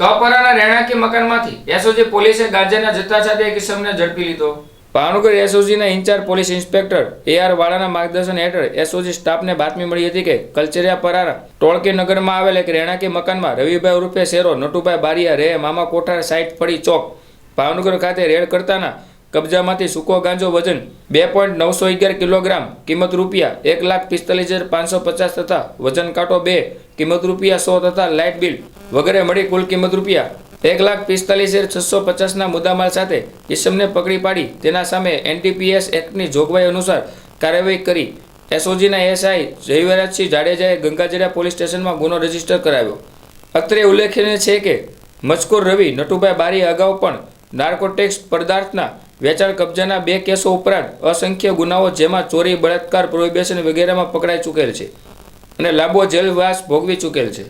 કપરાના રહેણાંકી મકાનમાંથી SOG પોલીસે ગાંજાના જથ્થા સાથે એક ઇસમને ઝડપી લીધો। ભાવનગર એસઓજીના ઇન્ચાર્જ પોલીસ ઇન્સ્પેક્ટર AR વાળાના માર્ગદર્શન હેઠળ એસઓજી સ્ટાફને બાતમી મળી હતી કે કલચરિયાપરાના ટોળકી નગરમાં આવેલ એક રહેણાંકી મકાનમાં રવિભાઈ ઉર્ફે શેરો નટુભાઈ બારિયા રહે મામા કોઠાર સાઇટ ફળી ચોક ભાવનગર ખાતે રેડ કરતાના કબજામાંથી સૂકો ગાંજો વજન 2.911 કિલોગ્રામ કિંમત રૂપિયા 1,45,550 તથા વજન કાંટો 2 કિંમત રૂપિયા 100 તથા લાઇટ બિલ વગેરે મળી કુલ કિંમત રૂપિયા 1,45,650 મુદ્દામાલ સાથે ઇસમને પકડી પાડી તેના સામે NDPS એક્ટની જોગવાઈ અનુસાર કાર્યવાહી કરી એસઓજીના SI જયવરાજસિંહ જાડેજાએ ગંગાજળિયા પોલીસ સ્ટેશનમાં ગુનો રજીસ્ટર કરાવ્યો। અત્રે ઉલ્લેખનીય છે કે મજકૂર રવિ નટુભાઈ બારી અગાઉ પણ નાર્કોટિક્સ પદાર્થના વેચાણ કબજાના 2 કેસો ઉપરાંત અસંખ્ય ગુનાઓ જેમાં ચોરી બળાત્કાર પ્રોહિબિશન વગેરેમાં પકડાઈ ચૂકેલ છે અને લાંબો જેલવાસ ભોગવી ચૂકેલ છે।